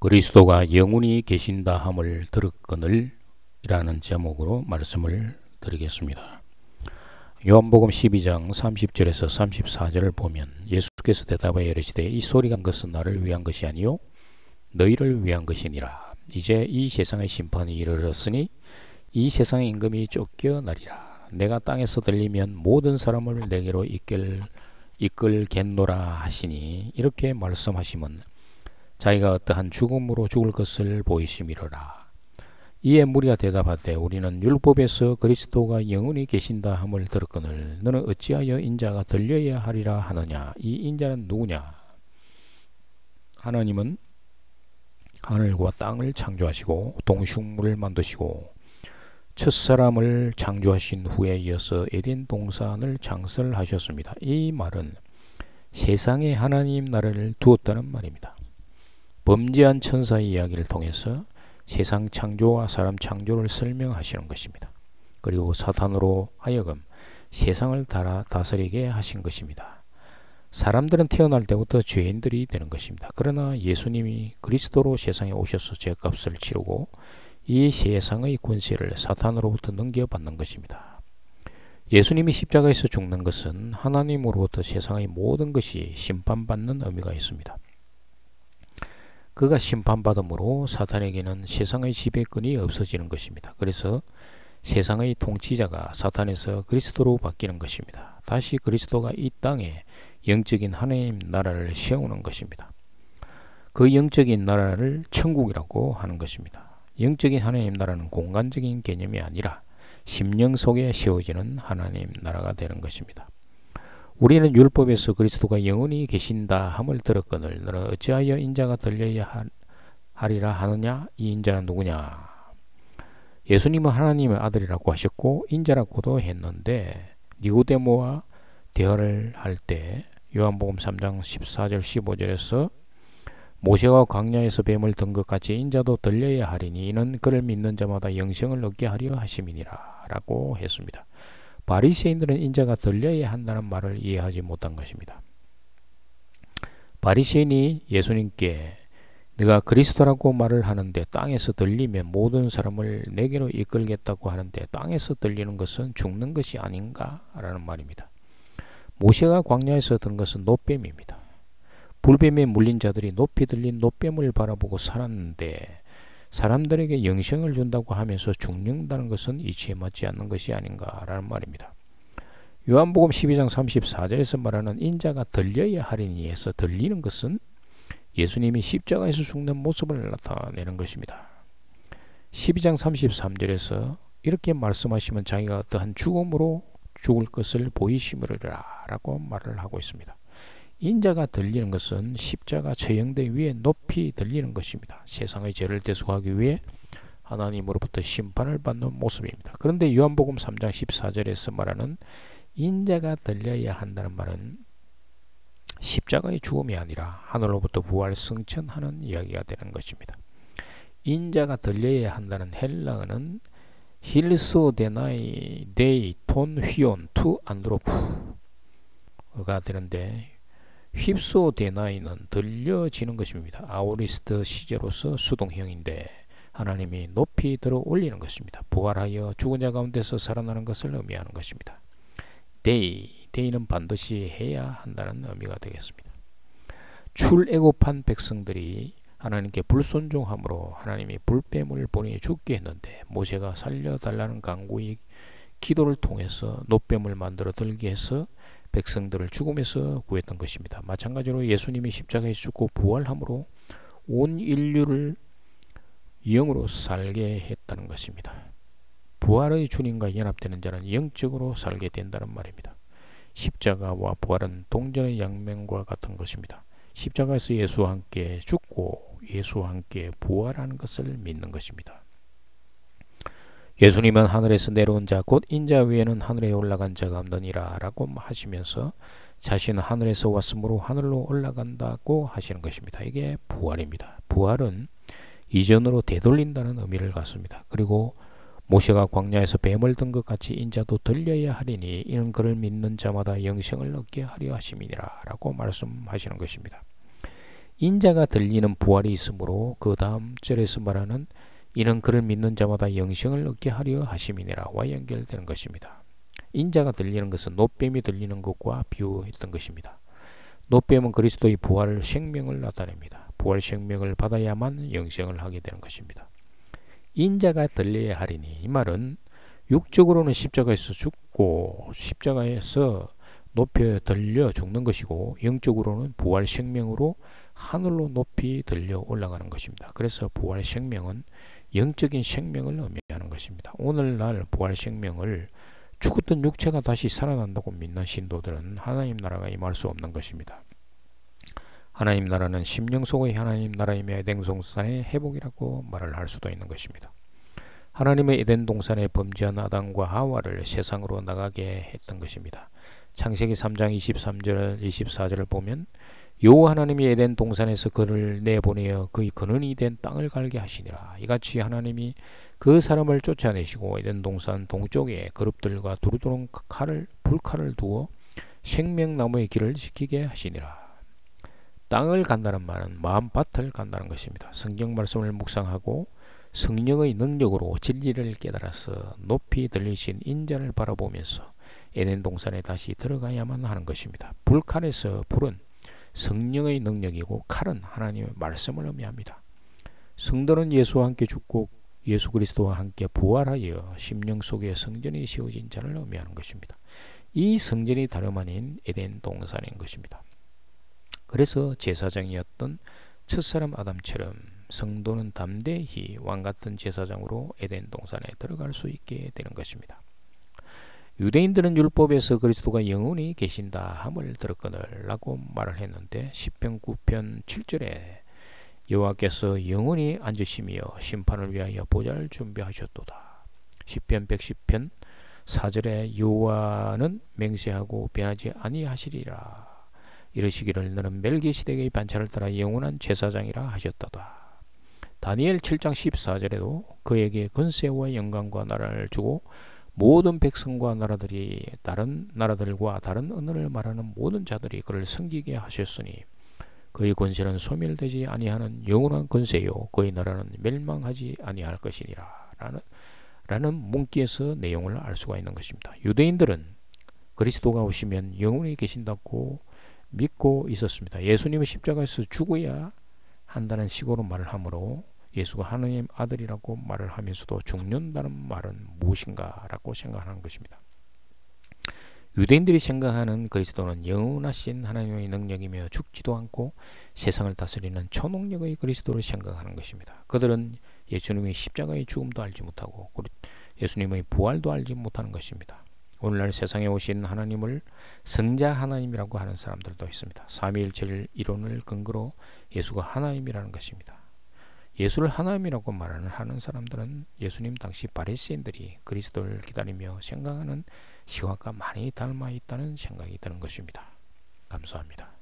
그리스도가 영원히 계신다 함을 들었거늘 이라는 제목으로 말씀을 드리겠습니다. 요한복음 12장 30절에서 34절을 보면 예수께서 대답하여 이르시되 이 소리가 난 것은 나를 위한 것이 아니요 너희를 위한 것이니라. 이제 이 세상의 심판이 이르렀으니 이 세상의 임금이 쫓겨나리라. 내가 땅에서 들리면 모든 사람을 내게로 이끌겠노라 하시니 이렇게 말씀하시면 자기가 어떠한 죽음으로 죽을 것을 보이심이로라. 이에 무리가 대답하되 우리는 율법에서 그리스도가 영원히 계신다 함을 들었거늘 너는 어찌하여 인자가 들려야 하리라 하느냐. 이 인자는 누구냐? 하나님은 하늘과 땅을 창조하시고 동식물을 만드시고 첫사람을 창조하신 후에 이어서 에덴 동산을 창설하셨습니다. 이 말은 세상에 하나님 나라를 두었다는 말입니다. 범죄한 천사의 이야기를 통해서 세상 창조와 사람 창조를 설명하시는 것입니다. 그리고 사탄으로 하여금 세상을 다스리게 하신 것입니다. 사람들은 태어날 때부터 죄인들이 되는 것입니다. 그러나 예수님이 그리스도로 세상에 오셔서 죄값을 치르고 이 세상의 권세를 사탄으로부터 넘겨받는 것입니다. 예수님이 십자가에서 죽는 것은 하나님으로부터 세상의 모든 것이 심판받는 의미가 있습니다. 그가 심판받음으로 사탄에게는 세상의 지배권이 없어지는 것입니다. 그래서 세상의 통치자가 사탄에서 그리스도로 바뀌는 것입니다. 다시 그리스도가 이 땅에 영적인 하나님 나라를 세우는 것입니다. 그 영적인 나라를 천국이라고 하는 것입니다. 영적인 하나님 나라는 공간적인 개념이 아니라 심령 속에 세워지는 하나님 나라가 되는 것입니다. 우리는 율법에서 그리스도가 영원히 계신다 함을 들었거늘 너는 어찌하여 인자가 들려야 하리라 하느냐. 이 인자는 누구냐? 예수님은 하나님의 아들이라고 하셨고 인자라고도 했는데 니고데모와 대화를 할 때 요한복음 3장 14절 15절에서 모세가 광야에서 뱀을 든 것 같이 인자도 들려야 하리니 이는 그를 믿는 자마다 영생을 얻게 하려 하심이니라 라고 했습니다. 바리새인들은 인자가 들려야 한다는 말을 이해하지 못한 것입니다. 바리새인이 예수님께 네가 그리스도라고 말을 하는데 땅에서 들리면 모든 사람을 내게로 이끌겠다고 하는데 땅에서 들리는 것은 죽는 것이 아닌가? 라는 말입니다. 모세가 광야에서 든 것은 노뱀입니다. 불뱀에 물린 자들이 높이 들린 노뱀을 바라보고 살았는데 사람들에게 영생을 준다고 하면서 죽는다는 것은 이치에 맞지 않는 것이 아닌가라는 말입니다. 요한복음 12장 34절에서 말하는 인자가 들려야 하리니에서 들리는 것은 예수님이 십자가에서 죽는 모습을 나타내는 것입니다. 12장 33절에서 이렇게 말씀하시면 자기가 어떠한 죽음으로 죽을 것을 보이심이라 라고 말을 하고 있습니다. 인자가 들리는 것은 십자가 처형대 위에 높이 들리는 것입니다. 세상의 죄를 대속하기 위해 하나님으로부터 심판을 받는 모습입니다. 그런데 요한복음 3장 14절에서 말하는 인자가 들려야 한다는 말은 십자가의 죽음이 아니라 하늘로부터 부활 승천하는 이야기가 되는 것입니다. 인자가 들려야 한다는 헬라어는 힐소데나이 데이 톤 휘온 투 안드로프가 되는데 휩소데나이는 들려지는 것입니다. 아오리스트 시제로서 수동형인데 하나님이 높이 들어 올리는 것입니다. 부활하여 죽은 자 가운데서 살아나는 것을 의미하는 것입니다. 데이는 반드시 해야 한다는 의미가 되겠습니다. 출애굽한 백성들이 하나님께 불순종함으로 하나님이 불뱀을 보내 죽게 했는데 모세가 살려달라는 간구의 기도를 통해서 노뱀을 만들어 들게 해서 백성들을 죽음에서 구했던 것입니다. 마찬가지로 예수님이 십자가에 죽고 부활함으로 온 인류를 영으로 살게 했다는 것입니다. 부활의 주님과 연합되는 자는 영적으로 살게 된다는 말입니다. 십자가와 부활은 동전의 양면과 같은 것입니다. 십자가에서 예수와 함께 죽고 예수와 함께 부활하는 것을 믿는 것입니다. 예수님은 하늘에서 내려온 자 곧 인자 외에는 하늘에 올라간 자가 없느니라 라고 하시면서 자신은 하늘에서 왔으므로 하늘로 올라간다고 하시는 것입니다. 이게 부활입니다. 부활은 이전으로 되돌린다는 의미를 갖습니다. 그리고 모세가 광야에서 뱀을 든 것 같이 인자도 들려야 하리니 이는 그를 믿는 자마다 영생을 얻게 하려 하심이니라 라고 말씀하시는 것입니다. 인자가 들리는 부활이 있으므로 그 다음 절에서 말하는 이는 그를 믿는 자마다 영생을 얻게 하려 하심이니라와 연결되는 것입니다. 인자가 들리는 것은 노뱀이 들리는 것과 비유했던 것입니다. 노뱀은 그리스도의 부활 생명을 나타냅니다. 부활 생명을 받아야만 영생을 하게 되는 것입니다. 인자가 들려야 하리니 이 말은 육적으로는 십자가에서 죽고 십자가에서 높여 들려 죽는 것이고 영적으로는 부활 생명으로 하늘로 높이 들려 올라가는 것입니다. 그래서 부활 생명은 영적인 생명을 의미하는 것입니다. 오늘날 부활 생명을 죽었던 육체가 다시 살아난다고 믿는 신도들은 하나님 나라가 임할 수 없는 것입니다. 하나님 나라는 심령 속의 하나님 나라이며 에덴 동산의 회복이라고 말을 할 수도 있는 것입니다. 하나님의 에덴 동산에 범죄한 아담과 하와를 세상으로 나가게 했던 것입니다. 창세기 3장 23절 24절을 보면 여호와 하나님이 에덴 동산에서 그를 내보내어 그의 근원이 된 땅을 갈게 하시니라. 이같이 하나님이 그 사람을 쫓아내시고 에덴 동산 동쪽에 그룹들과 두루두루 불칼을 두어 생명나무의 길을 지키게 하시니라. 땅을 간다는 말은 마음밭을 간다는 것입니다. 성경 말씀을 묵상하고 성령의 능력으로 진리를 깨달아서 높이 들리신 인자를 바라보면서 에덴 동산에 다시 들어가야만 하는 것입니다. 불칼에서 불은 성령의 능력이고 칼은 하나님의 말씀을 의미합니다. 성도는 예수와 함께 죽고 예수 그리스도와 함께 부활하여 심령 속에 성전이 세워진 자를 의미하는 것입니다. 이 성전이 다름 아닌 에덴 동산인 것입니다. 그래서 제사장이었던 첫사람 아담처럼 성도는 담대히 왕같은 제사장으로 에덴 동산에 들어갈 수 있게 되는 것입니다. 유대인들은 율법에서 그리스도가 영원히 계신다 함을 들었거늘라고 말을 했는데 시편 9편 7절에 여호와께서 영원히 앉으시며 심판을 위하여 보좌를 준비하셨도다. 시편 110편 4절에 여호와는 맹세하고 변하지 아니하시리라. 이르시기를 너는 멜기시덱의 반차를 따라 영원한 제사장이라 하셨도다. 다니엘 7장 14절에도 그에게 권세와 영광과 나라를 주고 모든 백성과 나라들이 다른 나라들과 다른 언어를 말하는 모든 자들이 그를 섬기게 하셨으니 그의 권세는 소멸되지 아니하는 영원한 권세요 그의 나라는 멸망하지 아니할 것이니라 라는 문구에서 내용을 알 수가 있는 것입니다. 유대인들은 그리스도가 오시면 영원히 계신다고 믿고 있었습니다. 예수님은 십자가에서 죽어야 한다는 식으로 말을 하므로 예수가 하나님 아들이라고 말을 하면서도 죽는다는 말은 무엇인가 라고 생각하는 것입니다. 유대인들이 생각하는 그리스도는 영원하신 하나님의 능력이며 죽지도 않고 세상을 다스리는 초능력의 그리스도를 생각하는 것입니다. 그들은 예수님의 십자가의 죽음도 알지 못하고 예수님의 부활도 알지 못하는 것입니다. 오늘날 세상에 오신 하나님을 성자 하나님이라고 하는 사람들도 있습니다. 삼위일체 이론을 근거로 예수가 하나님이라는 것입니다. 예수를 하나님이라고 말하는 사람들은 예수님 당시 바리새인들이 그리스도를 기다리며 생각하는 시각과 많이 닮아 있다는 생각이 드는 것입니다. 감사합니다.